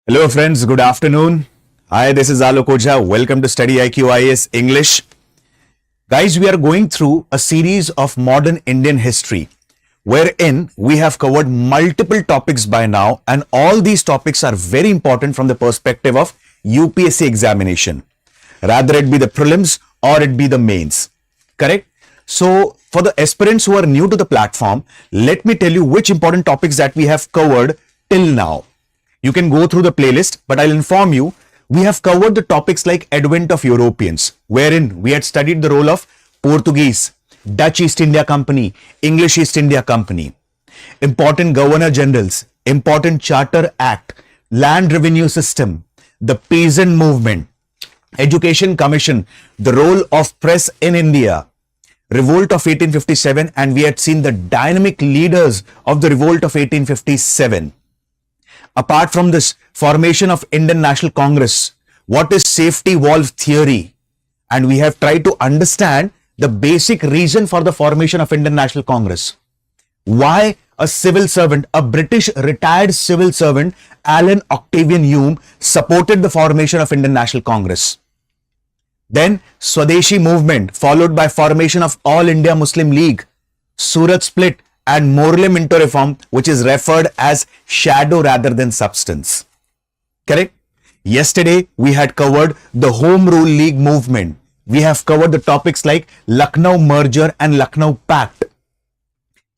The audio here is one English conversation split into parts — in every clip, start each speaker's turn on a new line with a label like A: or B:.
A: Hello friends, good afternoon. Hi, this is Alok Ojha. Welcome to StudyIQ IAS English. Guys, we are going through a series of modern Indian history wherein we have covered multiple topics by now, and all these topics are very important from the perspective of UPSC examination. Rather it be the prelims or it be the mains. Correct? So for the aspirants who are new to the platform, let me tell you which important topics that we have covered till now. You can go through the playlist, but I'll inform you, we have covered the topics like advent of Europeans, wherein we had studied the role of Portuguese, Dutch East India Company, English East India Company, important governor generals, important charter act, land revenue system, the peasant movement, education commission, the role of press in India, revolt of 1857, and we had seen the dynamic leaders of the revolt of 1857. Apart from this, formation of Indian National Congress, what is safety valve theory? And we have tried to understand the basic reason for the formation of Indian National Congress. Why a civil servant, a British retired civil servant, Alan Octavian Hume, supported the formation of Indian National Congress. Then Swadeshi movement, followed by formation of All India Muslim League, Surat split, and Morley Minto reform, which is referred as shadow rather than substance. Correct? Yesterday, we had covered the Home Rule League movement. We have covered the topics like Lucknow merger and Lucknow pact.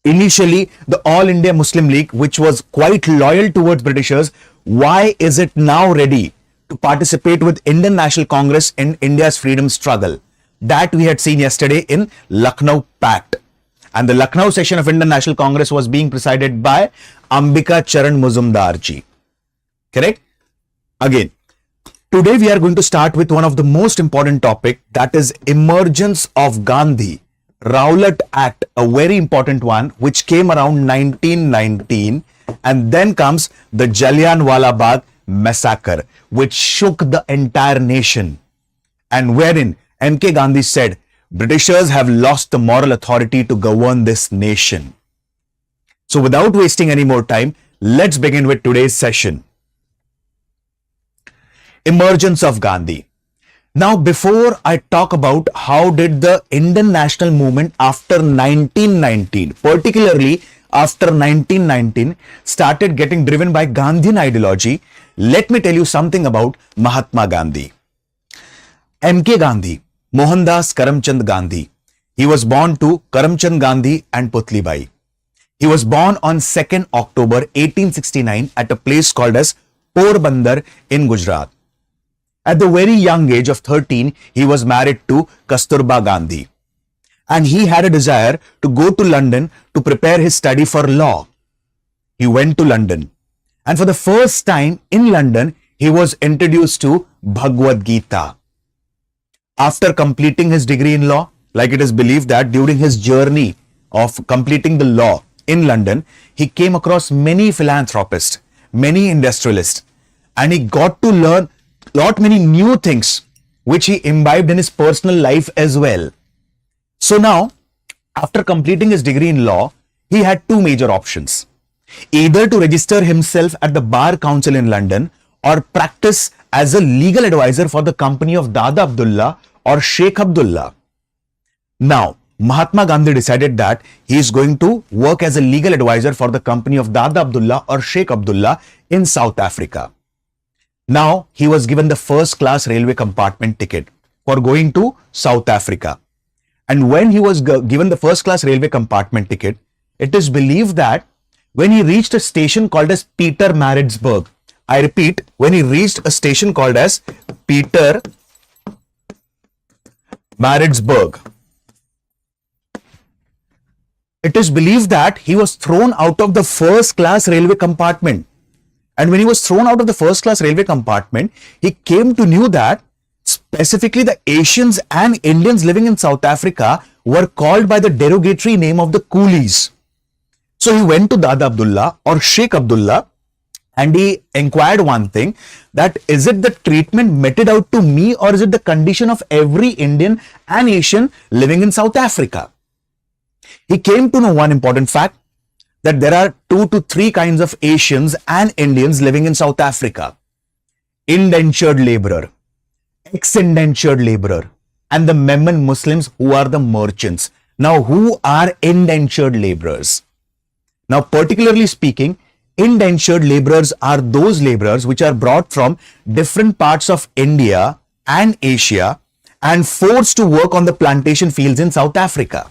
A: Initially, the All India Muslim League, which was quite loyal towards Britishers, why is it now ready to participate with Indian National Congress in India's freedom struggle? That we had seen yesterday in Lucknow pact. And the Lucknow session of Indian National Congress was being presided by Ambika Charan Muzumdar ji. Correct? Again, today we are going to start with one of the most important topic, that is Emergence of Gandhi, Rowlatt Act, a very important one which came around 1919, and then comes the Jallianwala Bagh Massacre, which shook the entire nation, and wherein M.K. Gandhi said, Britishers have lost the moral authority to govern this nation. So without wasting any more time, let's begin with today's session. Emergence of Gandhi. Now, before I talk about how did the Indian national movement after 1919, particularly after 1919, started getting driven by Gandhian ideology, let me tell you something about Mahatma Gandhi. M.K. Gandhi, Mohandas Karamchand Gandhi. He was born to Karamchand Gandhi and Putlibai. He was born on 2nd October 1869 at a place called as Porbandar in Gujarat. At the very young age of 13, he was married to Kasturba Gandhi. And he had a desire to go to London to prepare his study for law. He went to London. And for the first time in London, he was introduced to Bhagavad Gita. After completing his degree in law, like it is believed that during his journey of completing the law in London, he came across many philanthropists, many industrialists, and he got to learn many new things which he imbibed in his personal life as well. So now, after completing his degree in law, he had two major options. Either to register himself at the Bar Council in London or practice as a legal advisor for the company of Dada Abdullah or Sheikh Abdullah. Now, Mahatma Gandhi decided that he is going to work as a legal advisor for the company of Dada Abdullah or Sheikh Abdullah in South Africa. Now, he was given the first class railway compartment ticket for going to South Africa. And when he was given the first class railway compartment ticket, it is believed that when he reached a station called as Pietermaritzburg, I repeat, when he reached a station called as Pietermaritzburg, it is believed that he was thrown out of the first class railway compartment. And when he was thrown out of the first class railway compartment, he came to know that specifically the Asians and Indians living in South Africa were called by the derogatory name of the coolies. So he went to Dada Abdullah or Sheikh Abdullah and he inquired one thing, that is it the treatment meted out to me or is it the condition of every Indian and Asian living in South Africa? He came to know one important fact, that there are 2 to 3 kinds of Asians and Indians living in South Africa. indentured laborer, ex-indentured laborer, and the Memon Muslims who are the merchants. Now, who are indentured laborers? Now, particularly speaking, indentured laborers are those laborers which are brought from different parts of India and Asia and forced to work on the plantation fields in South Africa.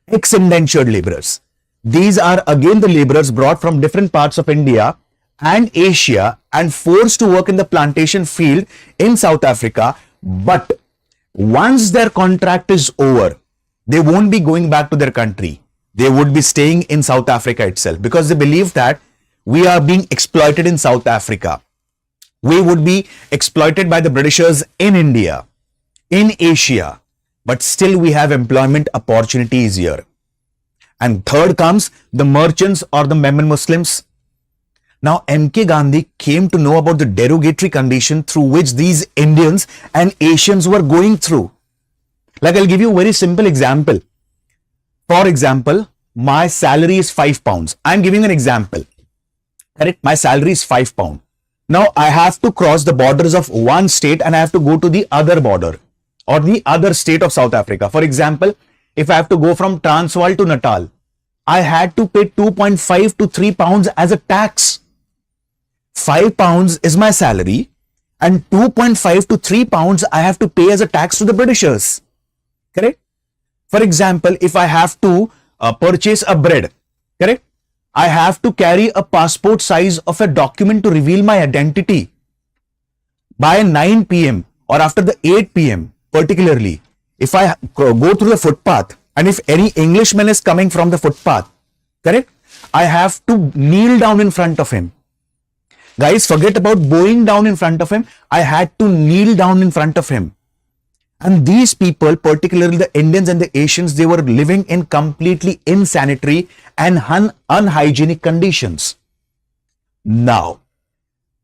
A: Ex-indentured laborers. These are again the laborers brought from different parts of India and Asia and forced to work in the plantation field in South Africa. But once their contract is over, they won't be going back to their country. They would be staying in South Africa itself because they believe that we are being exploited in South Africa. We would be exploited by the Britishers in India, in Asia, but still we have employment opportunities here. And third comes the merchants or the Memon Muslims. Now, M.K. Gandhi came to know about the derogatory condition through which these Indians and Asians were going through. Like, I'll give you a very simple example. For example, my salary is £5. I'm giving an example. Correct? My salary is £5. Now, I have to cross the borders of one state and I have to go to the other border or the other state of South Africa. For example, if I have to go from Transvaal to Natal, I had to pay 2.5 to 3 pounds as a tax. £5 is my salary and 2.5 to 3 pounds I have to pay as a tax to the Britishers. Correct? For example, if I have to purchase a bread, correct? I have to carry a passport size of a document to reveal my identity. By 9 p.m. or after the 8 p.m. particularly, if I go through the footpath and if any Englishman is coming from the footpath, correct? I have to kneel down in front of him. Guys, forget about bowing down in front of him. I had to kneel down in front of him. And these people, particularly the Indians and the Asians, they were living in completely insanitary and unhygienic conditions. Now,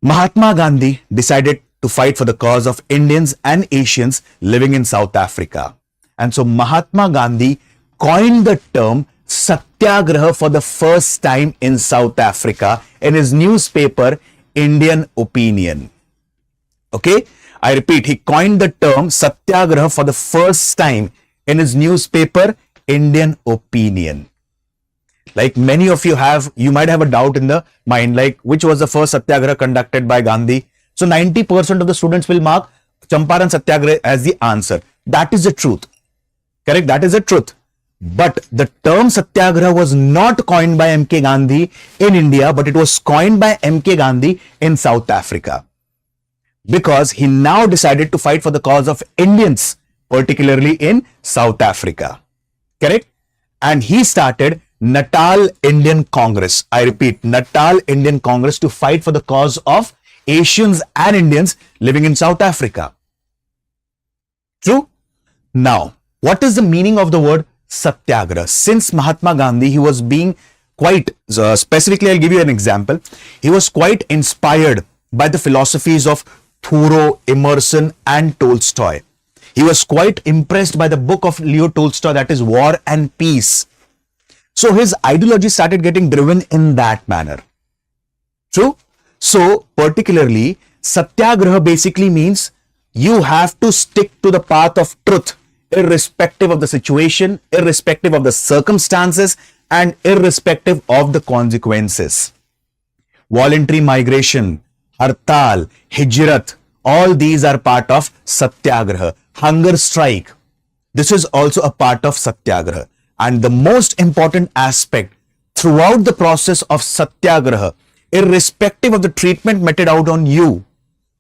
A: Mahatma Gandhi decided to fight for the cause of Indians and Asians living in South Africa. And so Mahatma Gandhi coined the term Satyagraha for the first time in South Africa in his newspaper, Indian Opinion. Okay? I repeat, he coined the term Satyagraha for the first time in his newspaper, Indian Opinion. Like many of you might have a doubt in the mind, like which was the first Satyagraha conducted by Gandhi. So 90% of the students will mark Champaran Satyagraha as the answer. That is the truth. Correct? That is the truth. But the term Satyagraha was not coined by M.K. Gandhi in India, but it was coined by M.K. Gandhi in South Africa. Because he now decided to fight for the cause of Indians, particularly in South Africa. Correct? And he started Natal Indian Congress. I repeat, Natal Indian Congress to fight for the cause of Asians and Indians living in South Africa. True? Now, what is the meaning of the word Satyagraha? Since Mahatma Gandhi, he was being quite, specifically I'll give you an example. He was quite inspired by the philosophies of Thoreau, Emerson and Tolstoy. He was quite impressed by the book of Leo Tolstoy, that is War and Peace. So his ideology started getting driven in that manner. True? So particularly, Satyagraha basically means you have to stick to the path of truth, irrespective of the situation, irrespective of the circumstances, and irrespective of the consequences. Voluntary migration, Hartal, Hijrat, all these are part of Satyagraha. Hunger strike, this is also a part of Satyagraha. And the most important aspect throughout the process of Satyagraha, irrespective of the treatment meted out on you,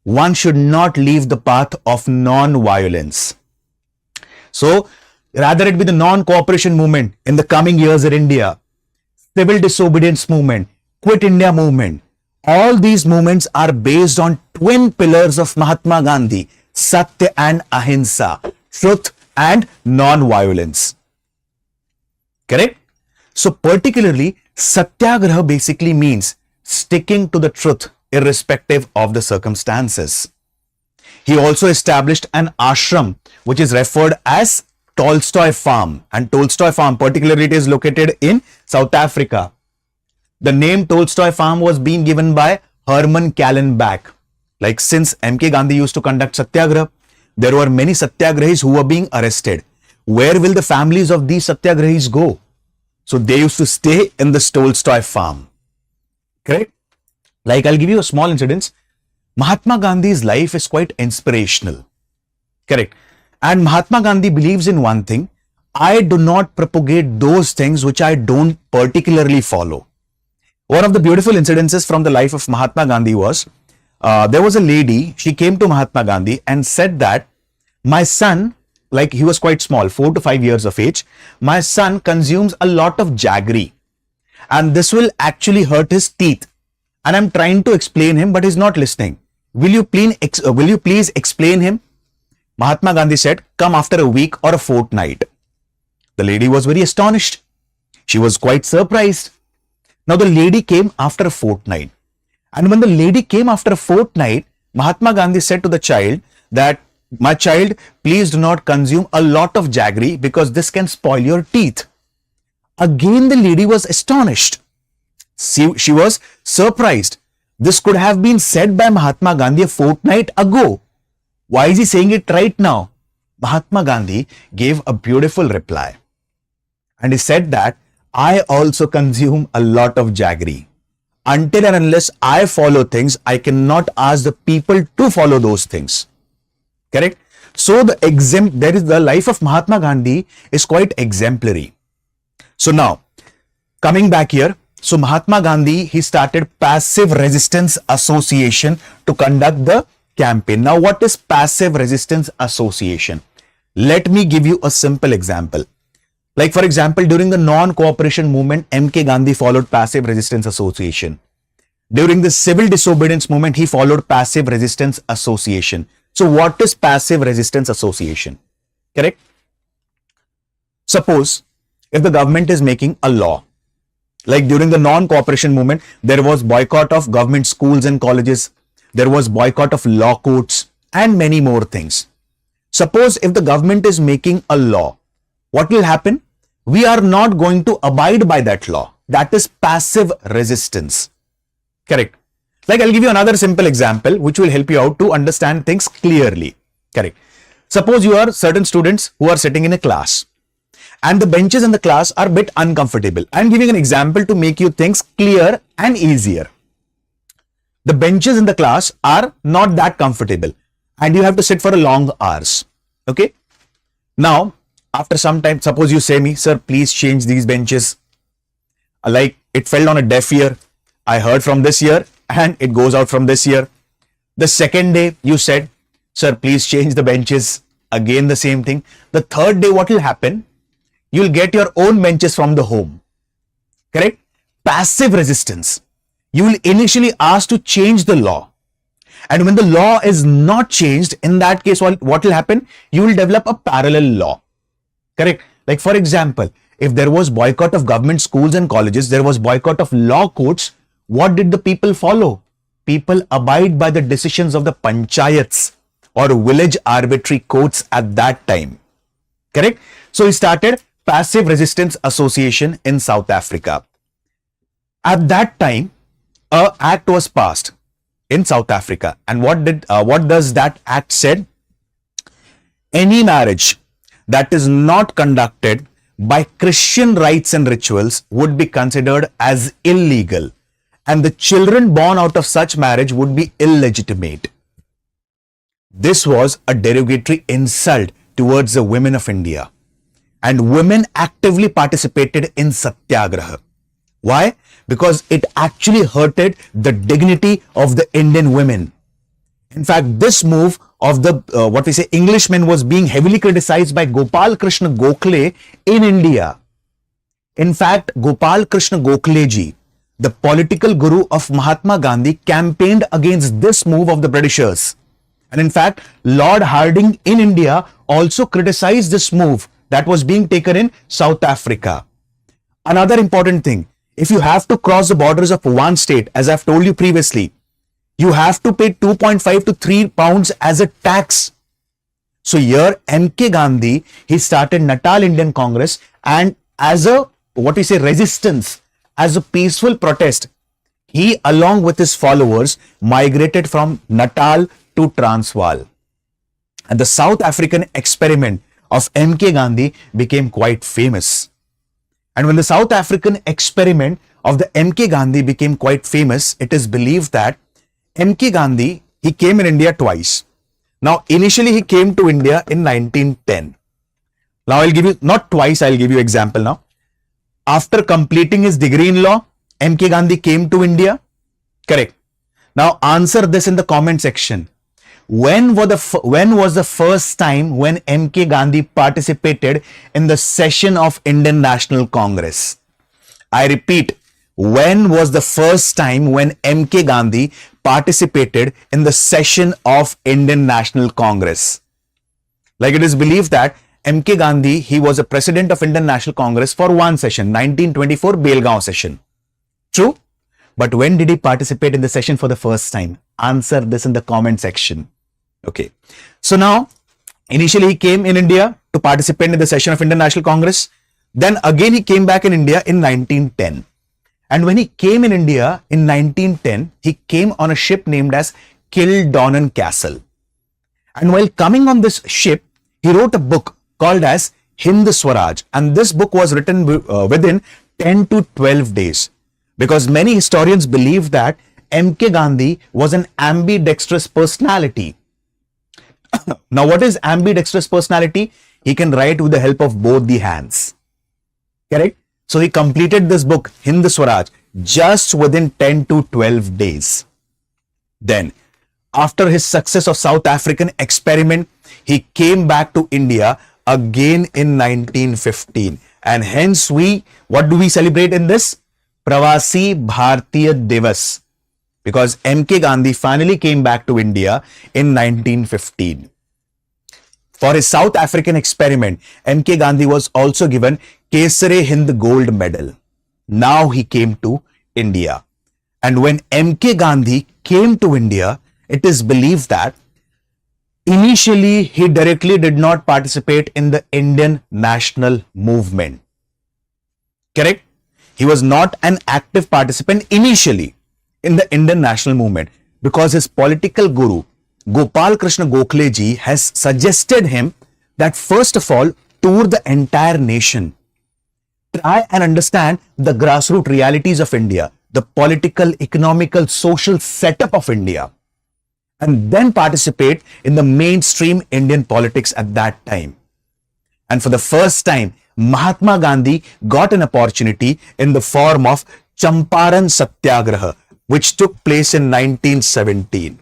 A: one should not leave the path of non-violence. So, rather it be the non-cooperation movement in the coming years in India, civil disobedience movement, Quit India movement, all these movements are based on twin pillars of Mahatma Gandhi, Satya and Ahimsa, truth and non-violence. Correct? So particularly, Satyagraha basically means sticking to the truth irrespective of the circumstances. He also established an ashram which is referred as Tolstoy Farm, and Tolstoy Farm particularly it is located in South Africa. The name Tolstoy Farm was being given by Herman Kallenbach, Like since MK Gandhi used to conduct Satyagraha, there were many Satyagrahis who were being arrested. Where will the families of these Satyagrahis go? So they used to stay in the Tolstoy farm. Correct? Like I'll give you a small incident. Mahatma Gandhi's life is quite inspirational. Correct? And Mahatma Gandhi believes in one thing. I do not propagate those things which I don't particularly follow. One of the beautiful incidences from the life of Mahatma Gandhi was, there was a lady, she came to Mahatma Gandhi and said that my son, like he was quite small, 4 to 5 years of age, my son consumes a lot of jaggery and this will actually hurt his teeth. And I'm trying to explain him, but he's not listening. Will you please explain him? Mahatma Gandhi said, come after a week or a fortnight. The lady was very astonished. She was quite surprised. Now the lady came after a fortnight. And when the lady came after a fortnight, Mahatma Gandhi said to the child that, my child, please do not consume a lot of jaggery because this can spoil your teeth. Again, the lady was astonished. She was surprised. This could have been said by Mahatma Gandhi a fortnight ago. Why is he saying it right now? Mahatma Gandhi gave a beautiful reply. And he said that, I also consume a lot of jaggery. Until and unless I follow things, I cannot ask the people to follow those things. Correct? So the life of Mahatma Gandhi is quite exemplary. So now, coming back here, so Mahatma Gandhi, he started Passive Resistance Association to conduct the campaign. Now, what is Passive Resistance Association? Let me give you a simple example. Like for example, during the non-cooperation movement, MK Gandhi followed Passive Resistance Association. During the civil disobedience movement, he followed Passive Resistance Association. So what is Passive Resistance Association? Correct? Suppose if the government is making a law, like during the non-cooperation movement, there was boycott of government schools and colleges. There was boycott of law courts and many more things. Suppose if the government is making a law, what will happen? We are not going to abide by that law. That is passive resistance. Correct. Like I'll give you another simple example which will help you out to understand things clearly. Correct. Suppose you are certain students who are sitting in a class and the benches in the class are a bit uncomfortable. I'm giving an example to make you things clear and easier. The benches in the class are not that comfortable and you have to sit for a long hours. Okay. Now, after some time, suppose you say me, sir, please change these benches. Like it fell on a deaf ear. I heard from this ear and it goes out from this ear. The second day you said, sir, please change the benches. Again, the same thing. The third day, what will happen? You'll get your own benches from the home. Correct? Passive resistance. You will initially ask to change the law. And when the law is not changed, in that case, what will happen? You will develop a parallel law. Correct? Like for example, if there was boycott of government schools and colleges, there was boycott of law courts, what did the people follow? People abide by the decisions of the panchayats or village arbitrary courts at that time. Correct? So he started Passive Resistance Association in South Africa. At that time, an act was passed in South Africa. And what does that act said? Any marriage that is not conducted by Christian rites and rituals would be considered as illegal, and the children born out of such marriage would be illegitimate. This was a derogatory insult towards the women of India, and women actively participated in Satyagraha. Why? Because it actually hurted the dignity of the Indian women. In fact, this move of the Englishmen was being heavily criticized by Gopal Krishna Gokhale in India. In fact, Gopal Krishna Gokhale ji, the political guru of Mahatma Gandhi, campaigned against this move of the Britishers. And in fact, Lord Hardinge in India also criticized this move that was being taken in South Africa. Another important thing, if you have to cross the borders of one state, as I've told you previously, you have to pay 2.5 to 3 pounds as a tax. So here, MK Gandhi, he started Natal Indian Congress, and as a, resistance, as a peaceful protest, he, along with his followers, migrated from Natal to Transvaal. And the South African experiment of M.K. Gandhi became quite famous. And when the South African experiment of the M.K. Gandhi became quite famous, it is believed that M.K. Gandhi, he came in India twice. Now, initially he came to India in 1910. Now, I'll give you, not twice, I'll give you example now. After completing his degree in law, M.K. Gandhi came to India. Correct. Now, answer this in the comment section. When was the first time when M.K. Gandhi participated in the session of Indian National Congress? I repeat, when was the first time when M.K. Gandhi participated in the session of Indian National Congress? Like, it is believed that M.K. Gandhi, he was a president of Indian National Congress for one session, 1924 Belgaum session. True? But when did he participate in the session for the first time? Answer this in the comment section. Okay. So now, initially he came in India to participate in the session of Indian National Congress. Then again he came back in India in 1910. And when he came in India in 1910, he came on a ship named as Kildonan Castle. And while coming on this ship, he wrote a book called as Hind Swaraj. And this book was written within 10 to 12 days. Because many historians believe that M.K. Gandhi was an ambidextrous personality. Now, what is ambidextrous personality? He can write with the help of both the hands. Correct? So, he completed this book, Hind Swaraj, just within 10 to 12 days. Then, after his success of South African experiment, he came back to India again in 1915. And hence, what do we celebrate in this? Pravasi Bharatiya Divas. Because M.K. Gandhi finally came back to India in 1915. For his South African experiment, M.K. Gandhi was also given Kesare Hind Gold Medal. Now he came to India. And when M.K. Gandhi came to India, it is believed that initially he directly did not participate in the Indian national movement. Correct? He was not an active participant initially in the Indian national movement because his political guru Gopal Krishna Gokhale ji has suggested him that first of all tour the entire nation, try and understand the grassroots realities of India, the political, economical, social setup of India, and then participate in the mainstream Indian politics at that time. And for the first time, Mahatma Gandhi got an opportunity in the form of Champaran Satyagraha, which took place in 1917.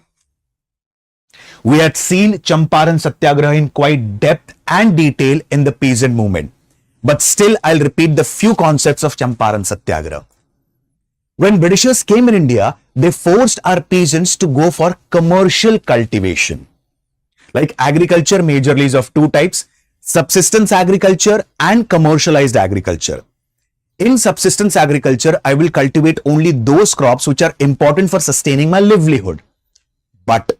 A: We had seen Champaran Satyagraha in quite depth and detail in the peasant movement. But still, I'll repeat the few concepts of Champaran Satyagraha. When Britishers came in India, they forced our peasants to go for commercial cultivation. Like agriculture majorly is of two types, subsistence agriculture and commercialized agriculture. In subsistence agriculture, I will cultivate only those crops which are important for sustaining my livelihood. But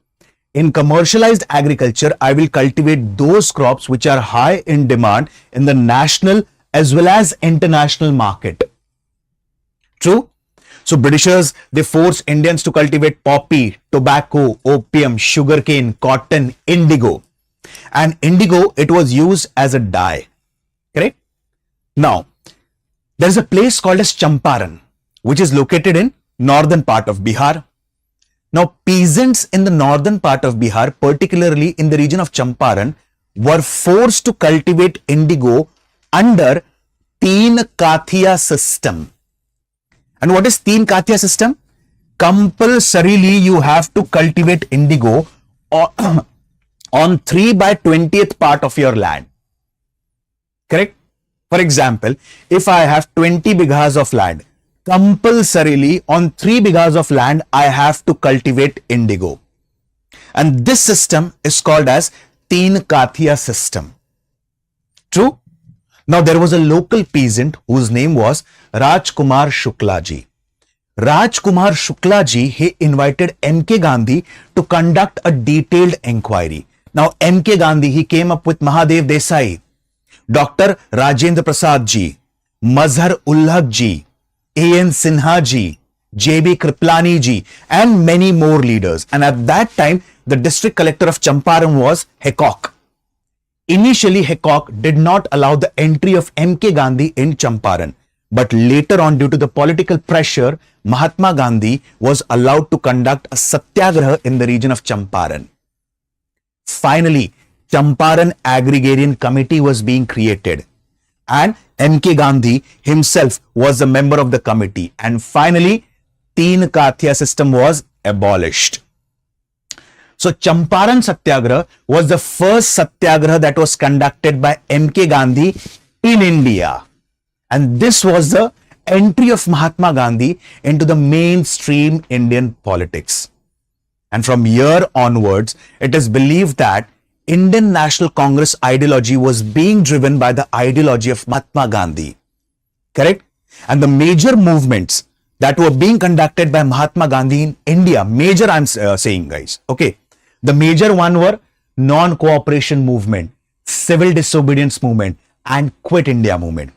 A: in commercialized agriculture, I will cultivate those crops which are high in demand in the national as well as international market. True? So Britishers, they forced Indians to cultivate poppy, tobacco, opium, sugarcane, cotton, indigo. And indigo, it was used as a dye. Correct? Now, there is a place called as Champaran, which is located in northern part of Bihar. Now, peasants in the northern part of Bihar, particularly in the region of Champaran, were forced to cultivate indigo under Teen Kathiya system. And what is Teen Kathiya system? Compulsorily, you have to cultivate indigo on 3 by 20th part of your land. Correct? For example, if I have 20 bighas of land, compulsorily on 3 bighas of land, I have to cultivate indigo. And this system is called as Teen Kathiya system. True? Now, there was a local peasant whose name was Rajkumar Shukla ji. Rajkumar Shukla ji, he invited M.K. Gandhi to conduct a detailed inquiry. Now, M.K. Gandhi, he came up with Mahadev Desai, Dr. Rajendra Prasad ji, Mazhar Ulhaq ji, A.N. Sinha ji, J.B. Kriplani ji, and many more leaders. And at that time, the district collector of Champaran was Hecock. Initially, Hecock did not allow the entry of M.K. Gandhi in Champaran. But later on, due to the political pressure, Mahatma Gandhi was allowed to conduct a Satyagraha in the region of Champaran. Finally, Champaran Agrarian Committee was being created, and M.K. Gandhi himself was a member of the committee. And finally, Teen Kathya system was abolished. So Champaran Satyagraha was the first Satyagraha that was conducted by M.K. Gandhi in India. And this was the entry of Mahatma Gandhi into the mainstream Indian politics. And from here onwards, it is believed that Indian National Congress ideology was being driven by the ideology of Mahatma Gandhi. Correct? And the major movements that were being conducted by Mahatma Gandhi in India, major I'm saying guys, okay. The major one were non-cooperation movement, civil disobedience movement, and Quit India movement.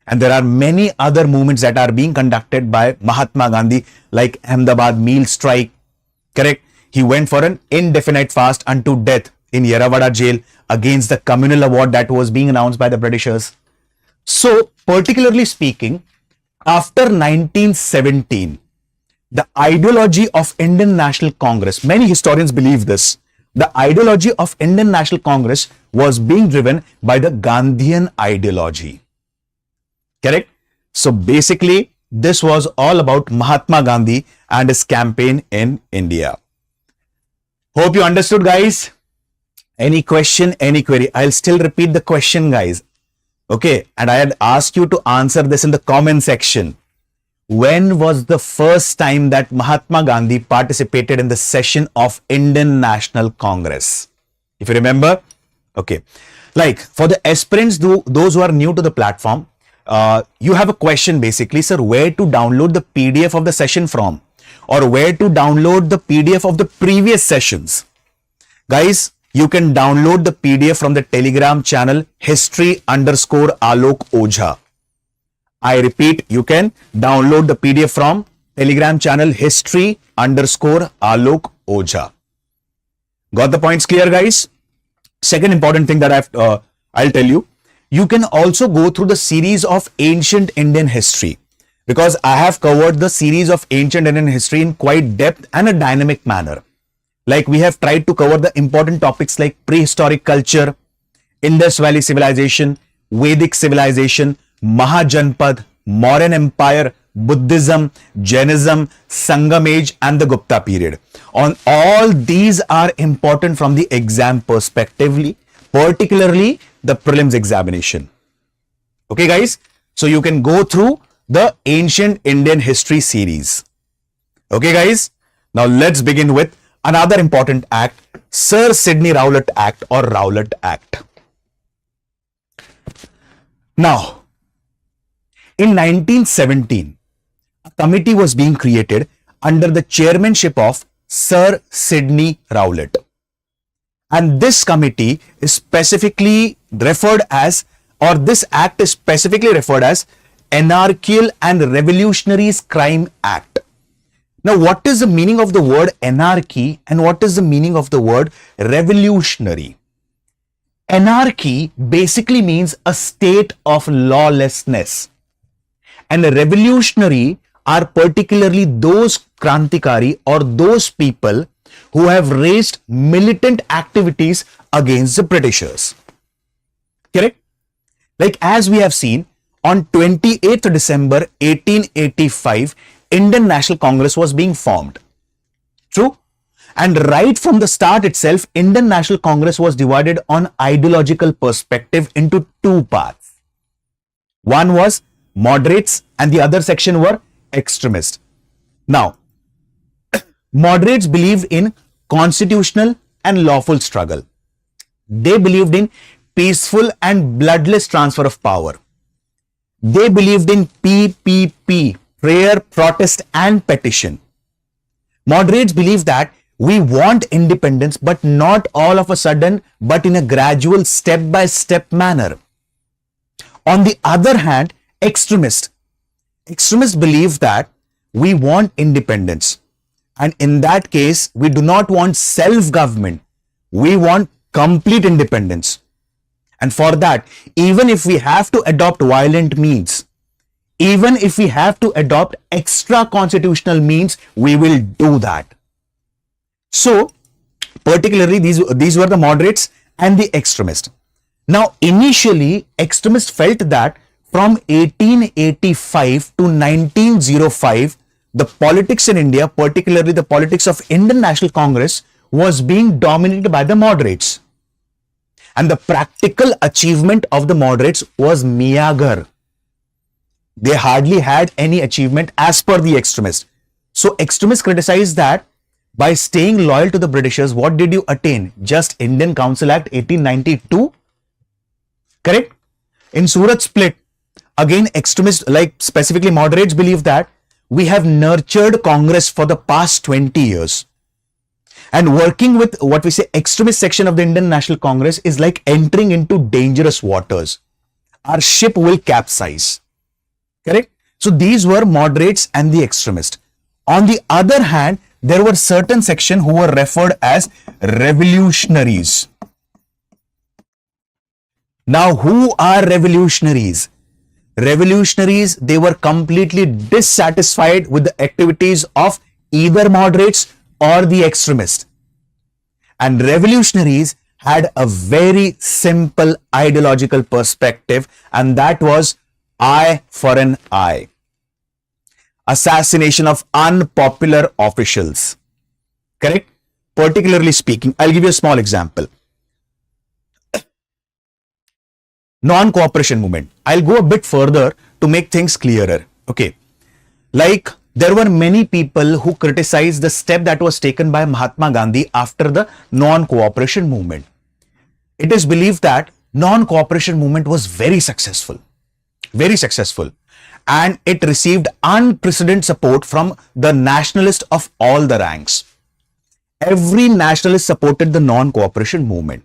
A: And there are many other movements that are being conducted by Mahatma Gandhi, like Ahmedabad meal strike. Correct? He went for an indefinite fast unto death in Yerawada jail against the communal award that was being announced by the Britishers. So, particularly speaking, after 1917, the ideology of Indian National Congress, many historians believe this, the ideology of Indian National Congress was being driven by the Gandhian ideology. Correct? So basically, this was all about Mahatma Gandhi and his campaign in India. Hope you understood, guys. Any question, any query? I'll still repeat the question, guys. Okay, and I had asked you to answer this in the comment section. When was the first time that Mahatma Gandhi participated in the session of Indian National Congress? If you remember, okay. Like for the aspirants, those who are new to the platform, you have a question basically, sir, where to download the PDF of the session from, or where to download the PDF of the previous sessions. Guys, you can download the PDF from the Telegram channel history_Alok Ojha. I repeat, you can download the PDF from Telegram channel history_Alok Ojha. Got the points clear, guys? Second important thing that I'll tell you, you can also go through the series of ancient Indian history, because I have covered the series of ancient Indian history in quite depth and a dynamic manner. Like we have tried to cover the important topics like prehistoric culture, Indus Valley civilization, Vedic civilization, Mahajanpad, Mauryan Empire, Buddhism, Jainism, Sangam age, and the Gupta period. On all these are important from the exam perspectively, particularly the prelims examination. Okay, guys? So you can go through the ancient Indian history series. Okay, guys? Now let's begin with another important act, Sir Sidney Rowlatt Act or Rowlatt Act. Now, in 1917, a committee was being created under the chairmanship of Sir Sidney Rowlatt. And this committee is specifically referred as, or this act is specifically referred as Anarchical and Revolutionaries Crime Act. Now, what is the meaning of the word anarchy and what is the meaning of the word revolutionary? Anarchy basically means a state of lawlessness. And revolutionary are particularly those Krantikari or those people who have raised militant activities against the Britishers. Correct? Like as we have seen, on 28th December 1885, Indian National Congress was being formed. True? And right from the start itself, Indian National Congress was divided on ideological perspective into two parts. One was moderates and the other section were extremists. Now, moderates believed in constitutional and lawful struggle. They believed in peaceful and bloodless transfer of power. They believed in PPP, prayer, protest and petition. Moderates believe that we want independence, but not all of a sudden, but in a gradual step-by-step manner. On the other hand, extremists believe that We want independence. And in that case, we do not want self-government. We want complete independence. And for that, even if we have to adopt violent means, even if we have to adopt extra constitutional means, we will do that. So, particularly these were the moderates and the extremists. Now, initially, extremists felt that from 1885 to 1905, the politics in India, particularly the politics of Indian National Congress, was being dominated by the moderates. And the practical achievement of the moderates was meager. They hardly had any achievement as per the extremists. So extremists criticized that by staying loyal to the Britishers, what did you attain? Just Indian Council Act 1892? Correct? In Surat split, again extremists, like specifically moderates, believe that we have nurtured Congress for the past 20 years. And working with what we say extremist section of the Indian National Congress is like entering into dangerous waters. Our ship will capsize. Correct? So these were moderates and the extremists. On the other hand, there were certain section who were referred as revolutionaries. Now, who are revolutionaries? Revolutionaries, they were completely dissatisfied with the activities of either moderates or the extremists. And revolutionaries had a very simple ideological perspective, and that was eye for an eye. Assassination of unpopular officials. Correct? Particularly speaking, I'll give you a small example. Non-cooperation movement. I'll go a bit further to make things clearer. Okay. Like, there were many people who criticized the step that was taken by Mahatma Gandhi after the non-cooperation movement. It is believed that non-cooperation movement was very successful. Very successful. And it received unprecedented support from the nationalists of all the ranks. Every nationalist supported the non-cooperation movement.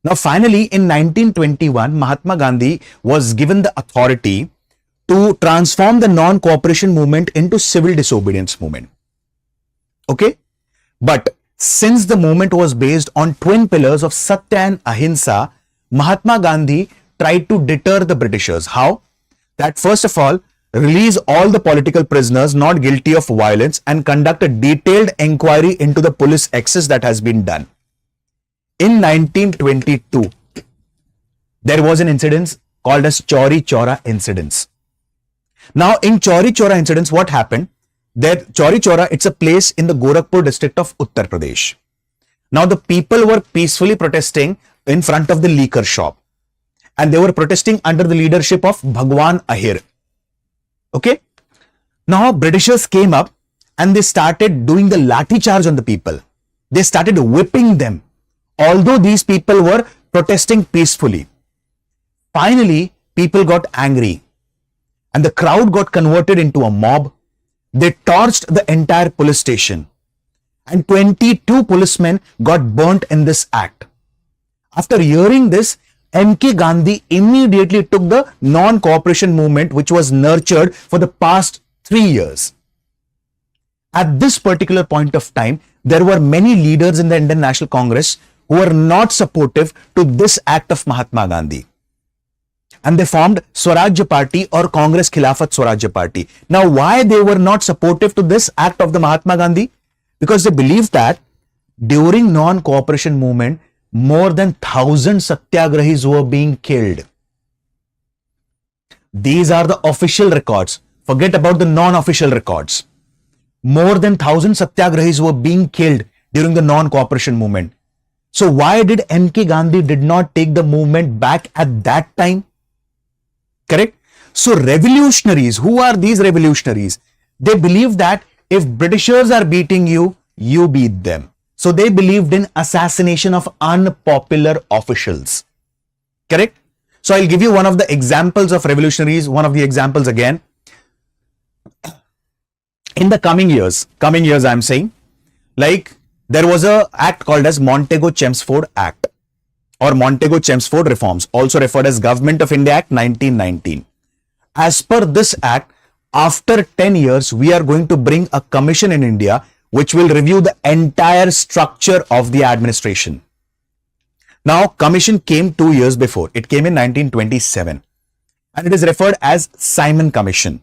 A: Now, finally, in 1921, Mahatma Gandhi was given the authority to transform the non-cooperation movement into civil disobedience movement. Okay? But since the movement was based on twin pillars of Satya and Ahimsa, Mahatma Gandhi tried to deter the Britishers. How? That first of all, release all the political prisoners not guilty of violence and conduct a detailed inquiry into the police excess that has been done. In 1922, there was an incident called as Chauri Chaura incidents. Now, in Chauri Chaura incidents, what happened? That Chauri Chaura, it's a place in the Gorakhpur district of Uttar Pradesh. Now, the people were peacefully protesting in front of the liquor shop. And they were protesting under the leadership of Bhagwan Ahir. Okay? Now, Britishers came up and they started doing the lathi charge on the people. They started whipping them, although these people were protesting peacefully. Finally, people got angry and the crowd got converted into a mob. They torched the entire police station and 22 policemen got burnt in this act. After hearing this, M.K. Gandhi immediately took the non-cooperation movement, which was nurtured for the past 3 years. At this particular point of time, there were many leaders in the Indian National Congress who were not supportive to this act of Mahatma Gandhi. And they formed Swarajya Party or Congress Khilafat Swarajya Party. Now, why they were not supportive to this act of the Mahatma Gandhi? Because they believed that during non-cooperation movement, more than 1,000 satyagrahis were being killed. These are the official records. Forget about the non-official records. More than 1,000 satyagrahis were being killed during the non-cooperation movement. So why did M.K. Gandhi did not take the movement back at that time? Correct? So revolutionaries, who are these revolutionaries? They believe that if Britishers are beating you, you beat them. So they believed in assassination of unpopular officials. Correct? So I'll give you one of the examples of revolutionaries, one of the examples again. In the coming years I'm saying, like there was a act called as Montego-Chelmsford Act or Montego-Chelmsford Reforms, also referred as Government of India Act 1919. As per this act, after 10 years, we are going to bring a commission in India which will review the entire structure of the administration. Now, commission came 2 years before. It came in 1927 and it is referred as Simon Commission.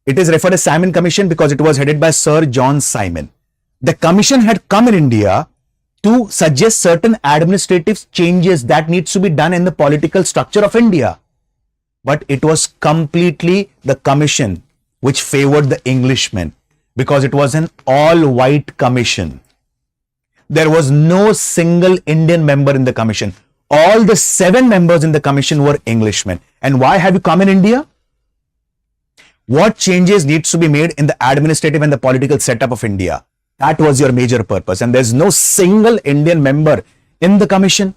A: It is referred as Simon Commission because it was headed by Sir John Simon. The commission had come in India to suggest certain administrative changes that needs to be done in the political structure of India. But it was completely the commission which favored the Englishmen because it was an all-white commission. There was no single Indian member in the commission. All the 7 members in the commission were Englishmen. And why have you come in India? What changes needs to be made in the administrative and the political setup of India? That was your major purpose. And there's no single Indian member in the commission.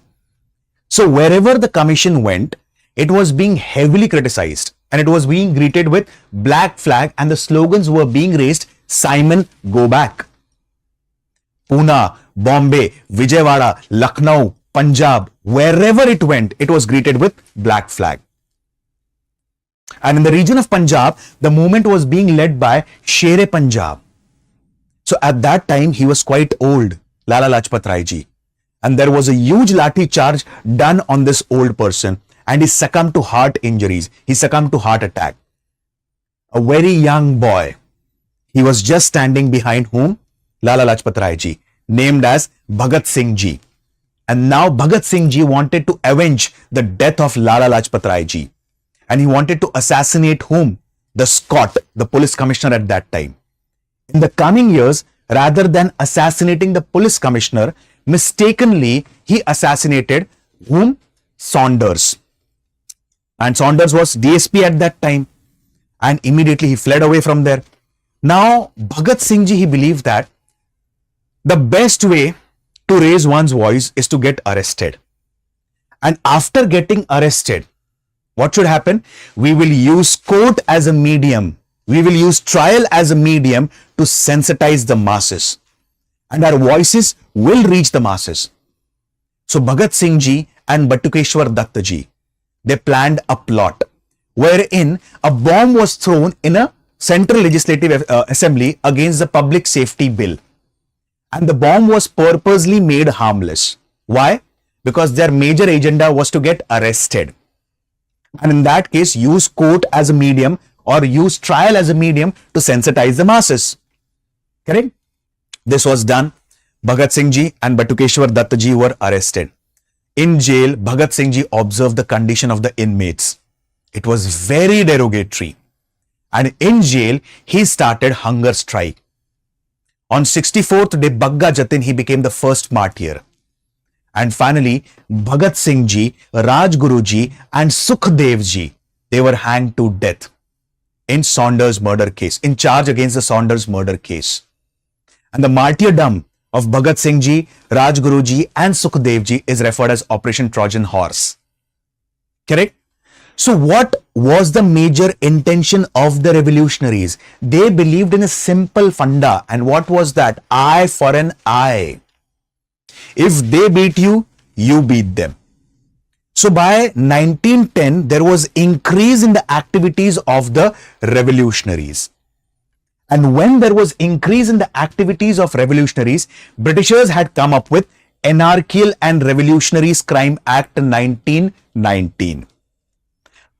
A: So wherever the commission went, it was being heavily criticized and it was being greeted with black flag and the slogans were being raised, Simon, go back. Pune, Bombay, Vijayawada, Lucknow, Punjab, wherever it went, it was greeted with black flag. And in the region of Punjab, the movement was being led by Sher-e Punjab. So at that time, he was quite old, Lala Lajpat Rai ji. And there was a huge lathi charge done on this old person. And he succumbed to heart injuries. He succumbed to heart attack. A very young boy. He was just standing behind whom? Lala Lajpat Rai ji, named as Bhagat Singh ji. And now Bhagat Singh ji wanted to avenge the death of Lala Lajpat Rai ji. And he wanted to assassinate whom? The Scott, the police commissioner at that time. In the coming years, rather than assassinating the police commissioner, mistakenly he assassinated whom? Saunders. And Saunders was DSP at that time. And immediately he fled away from there. Now, Bhagat Singh ji, he believed that the best way to raise one's voice is to get arrested. And after getting arrested, what should happen? We will use court as a medium. We will use trial as a medium to sensitize the masses. And our voices will reach the masses. So Bhagat Singh ji and Batukeshwar Datta ji, they planned a plot wherein a bomb was thrown in a Central Legislative Assembly against the Public Safety Bill. And the bomb was purposely made harmless. Why? Because their major agenda was to get arrested. And in that case, use court as a medium or use trial as a medium to sensitize the masses. Correct? This was done. Bhagat Singh ji and Batukeshwar Datta ji were arrested. In jail, Bhagat Singh ji observed the condition of the inmates. It was very derogatory. And in jail, he started hunger strike. On 64th day, Bagh Jatin, he became the first martyr. And finally, Bhagat Singh ji, Rajguru ji and Sukhdev ji, they were hanged to death in Saunders murder case, in charge against the Saunders murder case. And the martyrdom of Bhagat Singh ji, Rajguru ji and Sukhdev ji is referred as Operation Trojan Horse. Correct? So what was the major intention of the revolutionaries? They believed in a simple funda. And what was that? Eye for an eye. If they beat you, you beat them. So by 1910, there was increase in the activities of the revolutionaries. And when there was increase in the activities of revolutionaries, Britishers had come up with Anarchical and Revolutionaries Crime Act 1919.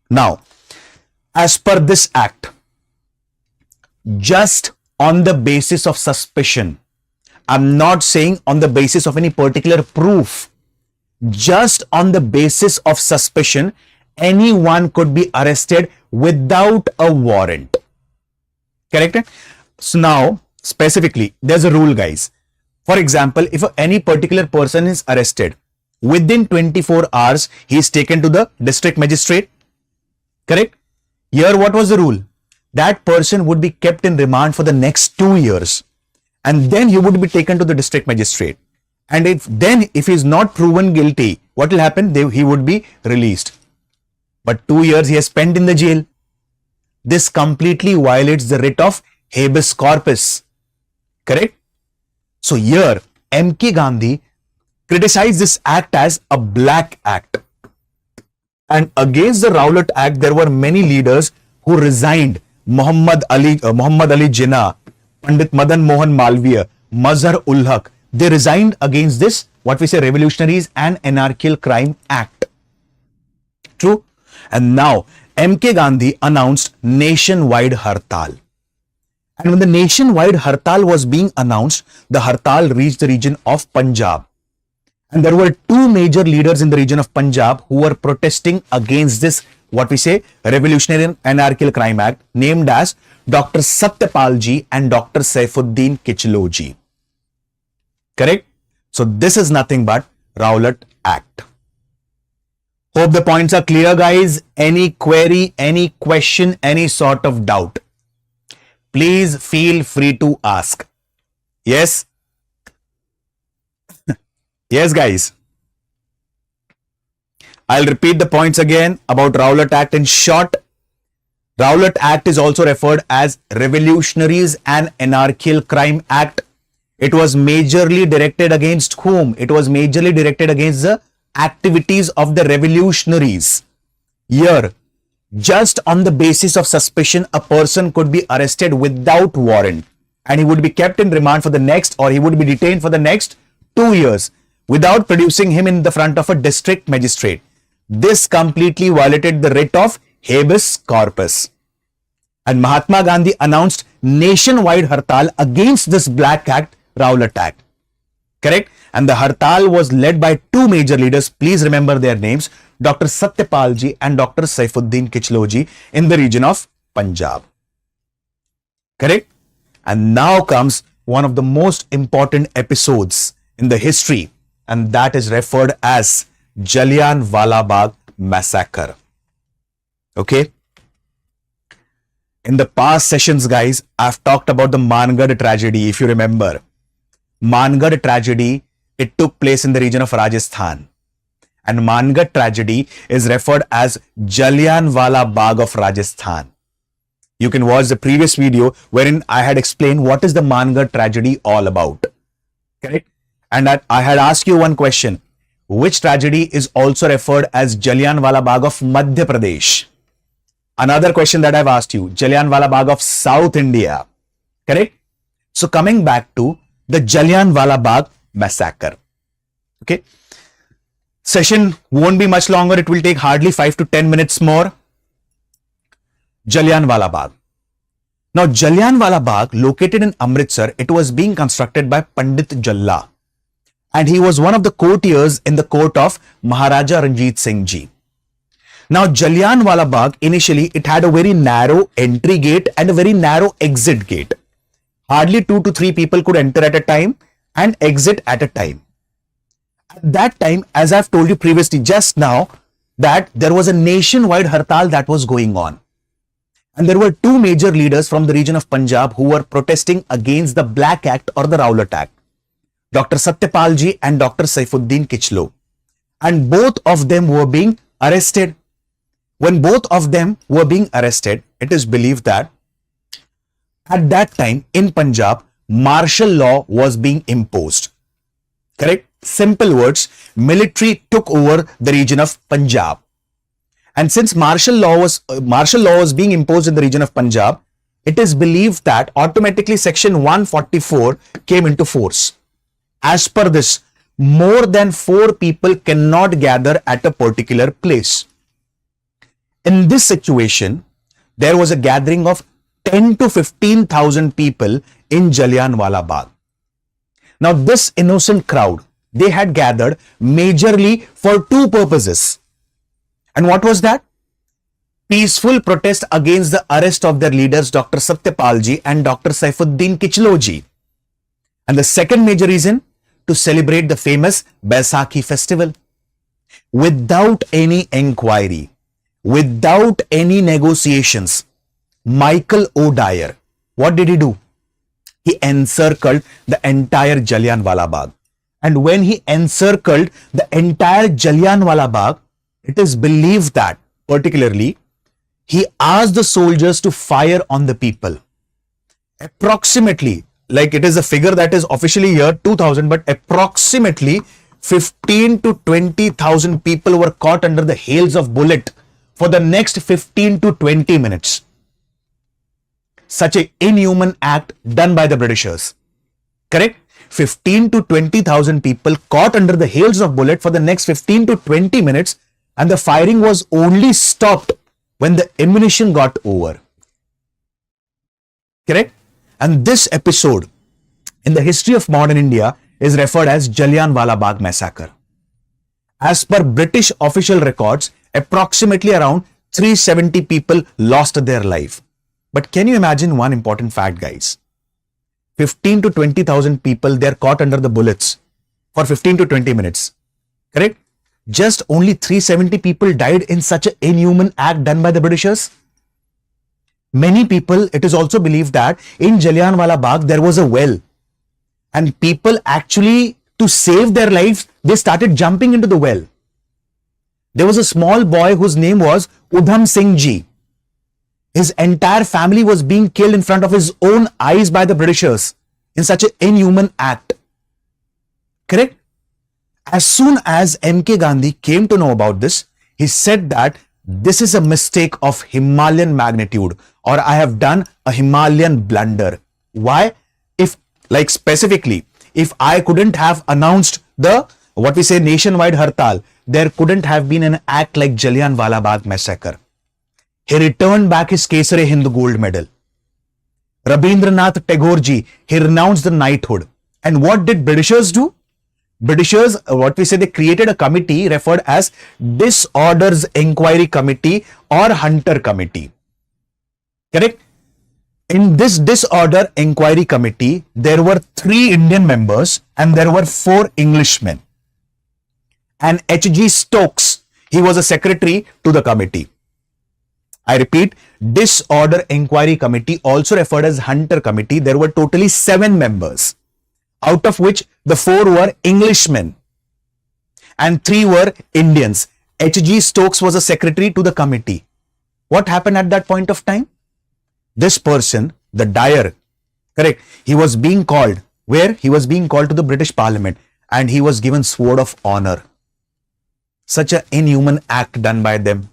A: Now, as per this act, just on the basis of suspicion, I'm not saying on the basis of any particular proof, just on the basis of suspicion, anyone could be arrested without a warrant. Correct? So now, specifically, there's a rule, guys. For example, if any particular person is arrested, within 24 hours, he is taken to the district magistrate. Correct? Here, what was the rule? That person would be kept in remand for the next 2 years. And then he would be taken to the district magistrate. And if he is not proven guilty, what will happen? He would be released. But 2 years he has spent in the jail. This completely violates the writ of habeas corpus. Correct? So here, M.K. Gandhi criticized this act as a black act. And against the Rowlatt Act, there were many leaders who resigned Muhammad Ali Jinnah, Pandit Madan Mohan Malviya, Mazhar ul Haq, they resigned against this, what we say, Revolutionaries and Anarchical Crime Act. True? And now, MK Gandhi announced nationwide hartal. And when the nationwide hartal was being announced, the hartal reached the region of Punjab. And there were two major leaders in the region of Punjab who were protesting against this, what we say, Revolutionary and Anarchical Crime Act, named as Dr. Satyapal ji and Dr. Saifuddin Kichlo ji. Correct? So this is nothing but Rowlatt Act. Hope the points are clear, guys. Any query, any question, any sort of doubt, please feel free to ask. Yes? Yes, guys. I'll repeat the points again about Rowlatt Act in short. Rowlatt Act is also referred as Revolutionaries and Anarchical Crime Act. It was majorly directed against whom? It was majorly directed against the activities of the revolutionaries. Here, just on the basis of suspicion, a person could be arrested without warrant and he would be kept in remand for the next, or he would be detained for the next 2 years without producing him in the front of a district magistrate. This completely violated the writ of habeas corpus. And Mahatma Gandhi announced nationwide hartal against this Black Act, Rowlatt Act. Correct? And the hartal was led by two major leaders. Please remember their names, Dr. Satyapal ji and Dr. Saifuddin Kichlo ji, in the region of Punjab. Correct? And now comes one of the most important episodes in the history, and that is referred as Jallianwala Bagh Massacre. Okay? In the past sessions, guys, I've talked about the Mangadh tragedy, if you remember. Mangadh tragedy, it took place in the region of Rajasthan. And Mangadh tragedy is referred as Jallianwala Bagh of Rajasthan. You can watch the previous video wherein I had explained what is the Mangadh tragedy all about. Correct? And I had asked you one question. Which tragedy is also referred as Jallianwala Bagh of Madhya Pradesh? Another question that I've asked you, Jallianwala Bagh of South India. Correct? So coming back to the Jallianwala Bagh Massacre. Okay? Session won't be much longer. It will take hardly 5 to 10 minutes more. Jallianwala Bagh. Now, Jallianwala Bagh, located in Amritsar, it was being constructed by Pandit Jalla. And he was one of the courtiers in the court of Maharaja Ranjit Singh ji. Now, Jallianwala Bagh, initially, it had a very narrow entry gate and a very narrow exit gate. Hardly 2 to 3 people could enter at a time and exit at a time. At that time, as I've told you previously, just now, that there was a nationwide hartal that was going on. And there were two major leaders from the region of Punjab who were protesting against the Black Act or the Rowlatt Act. Dr. Satyapal ji and Dr. Saifuddin Kichlo. And both of them were being arrested. When both of them were being arrested, it is believed that at that time in Punjab, martial law was being imposed. Correct? Simple words, military took over the region of Punjab. And since martial law was being imposed in the region of Punjab, it is believed that automatically section 144 came into force. As per this, more than 4 people cannot gather at a particular place. In this situation, there was a gathering of 10 to 15,000 people in Jallianwala Bagh. Now, this innocent crowd, they had gathered majorly for 2 purposes. And what was that? Peaceful protest against the arrest of their leaders, Dr. Satyapal ji and Dr. Saifuddin Kichlo ji. And the second major reason, to celebrate the famous Baisakhi festival. Without any inquiry, without any negotiations, Michael O'Dyer, what did he do? He encircled the entire Jallianwala Bagh. And when he encircled the entire Jallianwala Bagh, it is believed that, particularly, he asked the soldiers to fire on the people. Approximately, like it is a figure that is officially here, 2,000, but approximately 15 to 20,000 people were caught under the hails of bullet for the next 15 to 20 minutes. such an inhuman act done by the Britishers. Correct? 15 to 20,000 people caught under the hails of bullet for the next 15 to 20 minutes, and the firing was only stopped when the ammunition got over. Correct? And this episode in the history of modern India is referred as Jallianwala Bagh Massacre. As per British official records, approximately around 370 people lost their life. But can you imagine one important fact, guys? 15 to 20,000 people, they are caught under the bullets for 15 to 20 minutes. Correct? Just only 370 people died in such an inhuman act done by the Britishers. Many people, it is also believed that in Jallianwala Bagh, there was a well. And people actually, to save their lives, they started jumping into the well. There was a small boy whose name was Udham Singh Ji. His entire family was being killed in front of his own eyes by the Britishers in such an inhuman act. Correct? As soon as M.K. Gandhi came to know about this, he said that this is a mistake of Himalayan magnitude, or I have done a Himalayan blunder. Why? Like specifically, if I couldn't have announced the, what we say, nationwide hartal, there couldn't have been an act like Jallianwala Bagh Massacre. He returned back his Kesare Hind gold medal. Rabindranath Tagore ji, he renounced the knighthood. And what did Britishers do? Britishers, what we say, they created a committee referred as Disorders Inquiry Committee or Hunter Committee. Correct? In this Disorder Inquiry Committee, there were 3 Indian members and there were 4 Englishmen. And H.G. Stokes, he was a secretary to the committee. I repeat, Disorder Inquiry Committee, also referred as Hunter Committee, there were totally 7 members, out of which the 4 were Englishmen and 3 were Indians. H.G. Stokes was a secretary to the committee. What happened at that point of time? This person, the Dyer, correct, he was being called, where? He was being called to the British Parliament and he was given sword of honor. Such an inhuman act done by them.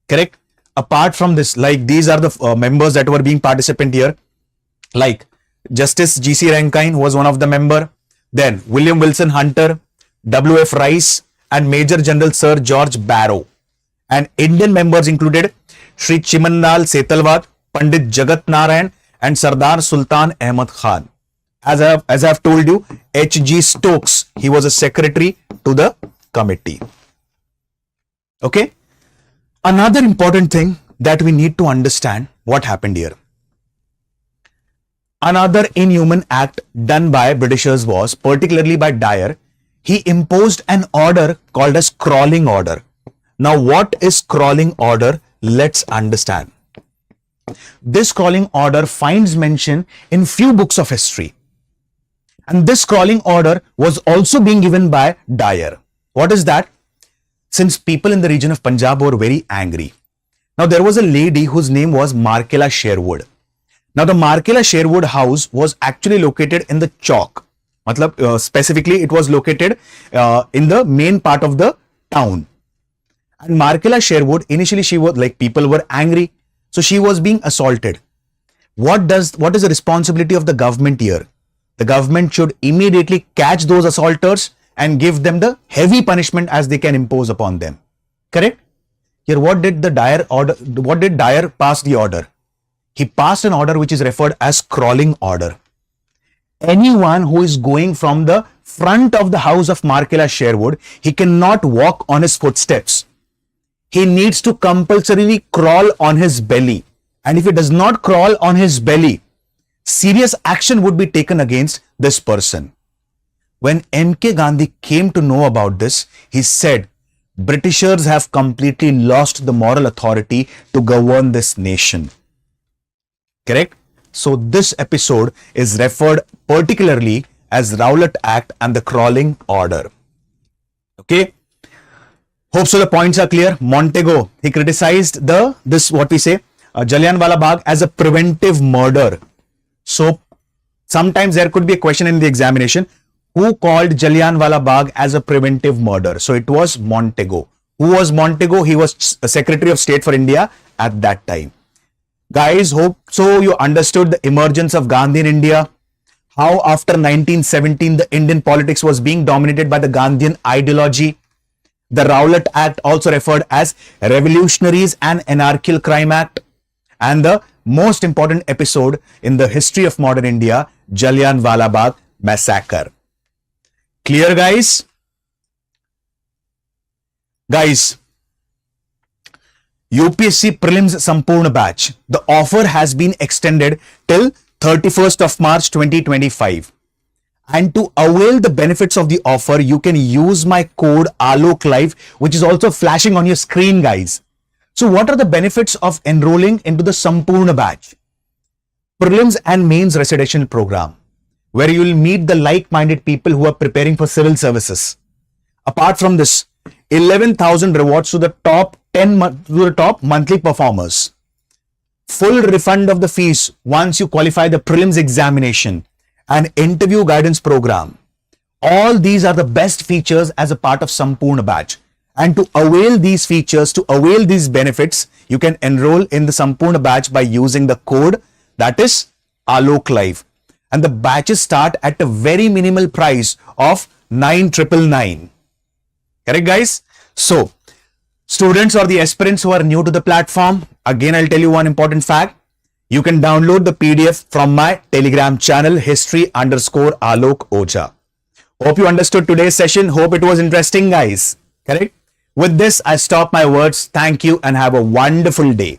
A: Correct? Apart from this, like these are the members that were being participant here, like Justice G.C. Rankine, who was one of the member, then William Wilson Hunter, W.F. Rice, and Major General Sir George Barrow. And Indian members included Sri Chimannal Setalwat, Pandit Jagat Narayan, and Sardar Sultan Ahmad Khan. As I have told you, H.G. Stokes, he was a secretary to the committee. Okay. Another important thing that we need to understand what happened here. Another inhuman act done by Britishers was, particularly by Dyer, he imposed an order called as crawling order. Now, what is crawling order? Let's understand. This crawling order finds mention in few books of history. And this crawling order was also being given by Dyer. What is that? Since people in the region of Punjab were very angry. Now, there was a lady whose name was Markela Sherwood. Now, the Markela Sherwood house was actually located in the Chowk. Specifically, it was located in the main part of the town. And Markela Sherwood, initially she was like, people were angry. So she was being assaulted. What is the responsibility of the government here? The government should immediately catch those assaulters and give them the heavy punishment as they can impose upon them. Correct? Here, what did the Dyer order? What did Dyer pass the order? He passed an order which is referred as crawling order. Anyone who is going from the front of the house of Markela Sherwood, he cannot walk on his footsteps. He needs to compulsorily crawl on his belly. And if he does not crawl on his belly, serious action would be taken against this person. When M.K. Gandhi came to know about this, he said, Britishers have completely lost the moral authority to govern this nation. Correct? So this episode is referred particularly as Rowlatt Act and the Crawling Order. Okay? Hope so the points are clear. Montego, he criticized Jallianwala Bagh as a preventive murder. So sometimes there could be a question in the examination. Who called Jallianwala Bagh as a preventive murder? So it was Montego. Who was Montego? He was Secretary of State for India at that time. Guys, hope so you understood the emergence of Gandhi in India, how after 1917 the Indian politics was being dominated by the Gandhian ideology. The Rowlatt Act, also referred as Revolutionaries and Anarchical Crime Act, and the most important episode in the history of modern India, Jallianwala Bagh Massacre. Clear, guys? Guys, UPSC Prelims Sampurna Batch. The offer has been extended till 31st of March 2025. And to avail the benefits of the offer, you can use my code ALOK Live, which is also flashing on your screen, guys. So what are the benefits of enrolling into the Sampurna Batch? Prelims and Mains Residential Program, where you will meet the like-minded people who are preparing for civil services. Apart from this, 11,000 rewards to the top monthly performers. Full refund of the fees once you qualify the prelims examination. An interview guidance program. All these are the best features as a part of Sampurna Batch. And to avail these features, to avail these benefits, you can enroll in the Sampurna Batch by using the code that is ALOK Live. And the batches start at a very minimal price of 9,999. Correct, guys? So, students or the aspirants who are new to the platform, again, I'll tell you one important fact. You can download the PDF from my Telegram channel, history_Alok Oja. Hope you understood today's session. Hope it was interesting, guys. Correct? With this, I stop my words. Thank you and have a wonderful day.